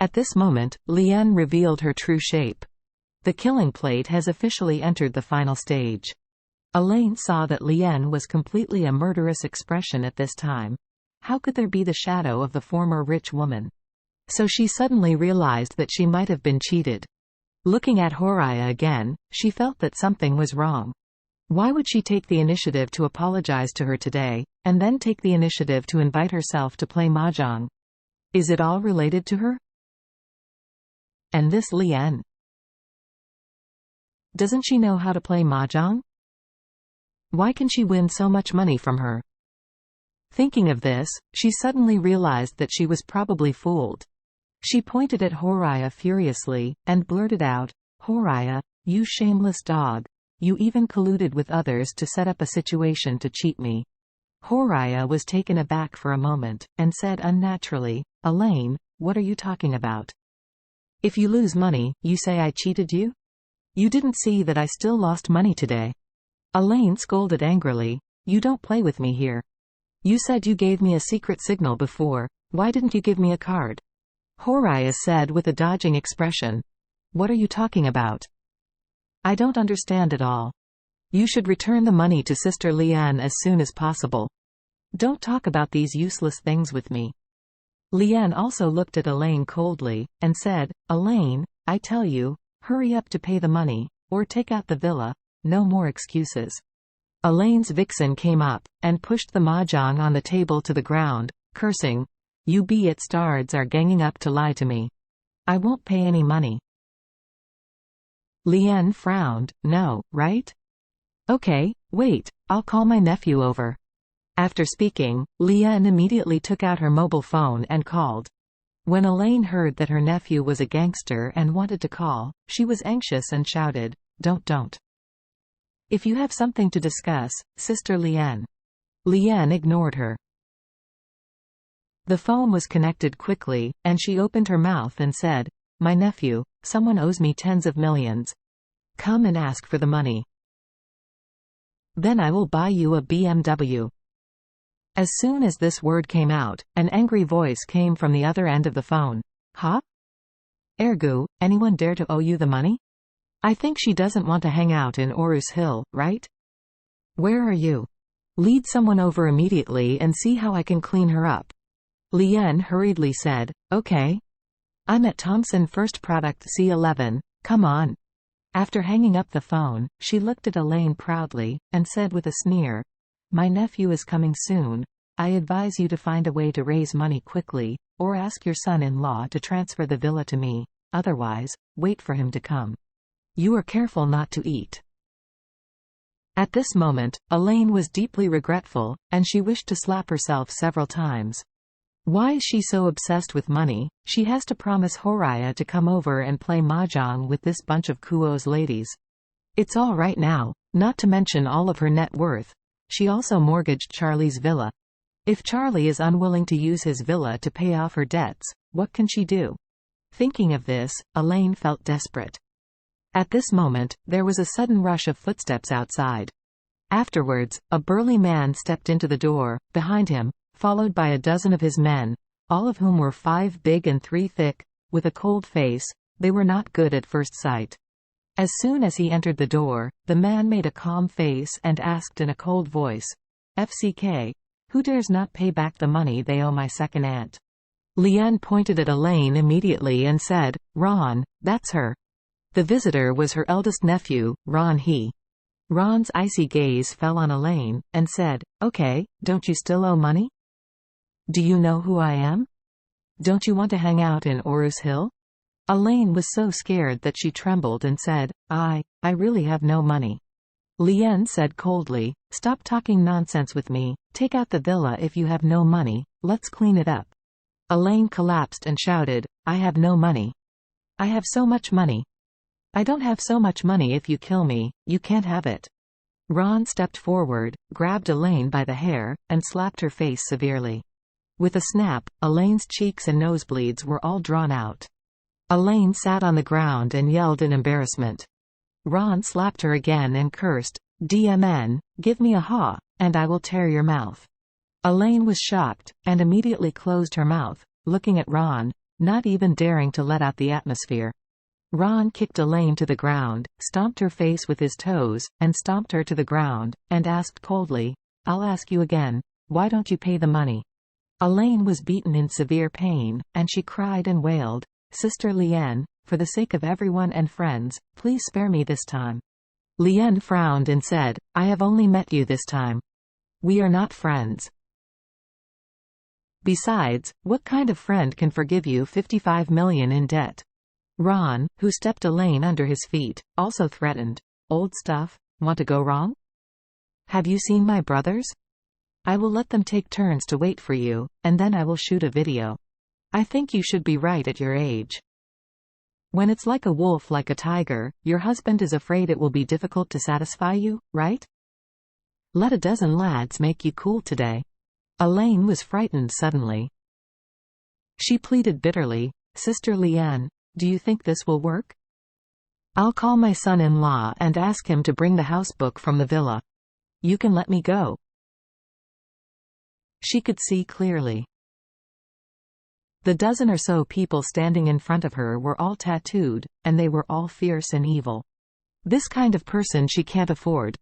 At this moment, Lien revealed her true shape. The killing plate has officially entered the final stage. Elaine saw that Lien was completely a murderous expression at this time. How could there be the shadow of the former rich woman? So she suddenly realized that she might have been cheated. Looking at Horaya again, she felt that something was wrong. Why would she take the initiative to apologize to her today, and then take the initiative to invite herself to play mahjong? Is it all related to her? And this Lien? Doesn't she know how to play mahjong? Why can she win so much money from her? Thinking of this, she suddenly realized that she was probably fooled. She pointed at Horaya furiously, and blurted out, "Horaya, you shameless dog. You even colluded with others to set up a situation to cheat me." Horaya was taken aback for a moment, and said unnaturally, "Elaine, what are you talking about? If you lose money, you say I cheated you? You didn't see that I still lost money today." Elaine scolded angrily, "You don't play with me here. You said you gave me a secret signal before, why didn't you give me a card?" Horaya said with a dodging expression, "What are you talking about? I don't understand at all. You should return the money to Sister Lien as soon as possible. Don't talk about these useless things with me." Lien also looked at Elaine coldly, and said, "Elaine, I tell you, hurry up to pay the money, or take out the villa, no more excuses." Elaine's vixen came up, and pushed the mahjong on the table to the ground, cursing, "You bastards are ganging up to lie to me. I won't pay any money." Lien frowned. "No, right? Okay, wait, I'll call my nephew over." After speaking, Lien immediately took out her mobile phone and called. When Elaine heard that her nephew was a gangster and wanted to call, she was anxious and shouted, Don't. If you have something to discuss, Sister Lien." Lien ignored her. The phone was connected quickly, and she opened her mouth and said, "My nephew, someone owes me tens of millions. Come and ask for the money. Then I will buy you a BMW." As soon as this word came out, an angry voice came from the other end of the phone. "Huh? Ergu, anyone dare to owe you the money? I think she doesn't want to hang out in Orus Hill, right? Where are you? Lead someone over immediately and see how I can clean her up." Lien hurriedly said, "Okay. I'm at Thompson First Product C11, come on." After hanging up the phone, she looked at Elaine proudly, and said with a sneer, "My nephew is coming soon. I advise you to find a way to raise money quickly, or ask your son-in-law to transfer the villa to me, otherwise, wait for him to come. You are careful not to eat." At this moment, Elaine was deeply regretful, and she wished to slap herself several times. Why is she so obsessed with money? She has to promise Horaya to come over and play mahjong with this bunch of Kuo's ladies. It's all right now, not to mention all of her net worth. She also mortgaged Charlie's villa. If Charlie is unwilling to use his villa to pay off her debts, what can she do? Thinking of this, Elaine felt desperate. At this moment, there was a sudden rush of footsteps outside. Afterwards, a burly man stepped into the door, behind him, followed by a dozen of his men, all of whom were 5 big and 3 thick, with a cold face. They were not good at first sight. As soon as he entered the door, the man made a calm face and asked in a cold voice, "FCK, who dares not pay back the money they owe my second aunt?" Lien pointed at Elaine immediately and said, "Ron, that's her." The visitor was her eldest nephew, Ron He. Ron's icy gaze fell on Elaine, and said, "Okay, don't you still owe money? Do you know who I am? Don't you want to hang out in Orus Hill?" Elaine was so scared that she trembled and said, I really have no money." Lien said coldly, "Stop talking nonsense with me, take out the villa if you have no money, let's clean it up." Elaine collapsed and shouted, "I have no money. I have so much money." "I don't have so much money. If you kill me, you can't have it." Ron stepped forward, grabbed Elaine by the hair, and slapped her face severely. With a snap, Elaine's cheeks and nosebleeds were all drawn out. Elaine sat on the ground and yelled in embarrassment. Ron slapped her again and cursed, "DMN, give me a ha, and I will tear your mouth." Elaine was shocked, and immediately closed her mouth, looking at Ron, not even daring to let out the atmosphere. Ron kicked Elaine to the ground, stomped her face with his toes, and stomped her to the ground, and asked coldly, "I'll ask you again, why don't you pay the money?" Elaine was beaten in severe pain, and she cried and wailed, "Sister Liane, for the sake of everyone and friends, please spare me this time." Liane frowned and said, "I have only met you this time. We are not friends. Besides, what kind of friend can forgive you 55 million in debt?" Ron, who stepped Elaine under his feet, also threatened, "Old stuff, want to go wrong? Have you seen my brothers? I will let them take turns to wait for you, and then I will shoot a video. I think you should be right at your age. When it's like a wolf like a tiger, your husband is afraid it will be difficult to satisfy you, right? Let a dozen lads make you cool today." Elaine was frightened suddenly. She pleaded bitterly, "Sister Liane, do you think this will work? I'll call my son-in-law and ask him to bring the housebook from the villa. You can let me go." She could see clearly. The dozen or so people standing in front of her were all tattooed, and they were all fierce and evil. This kind of person she can't afford,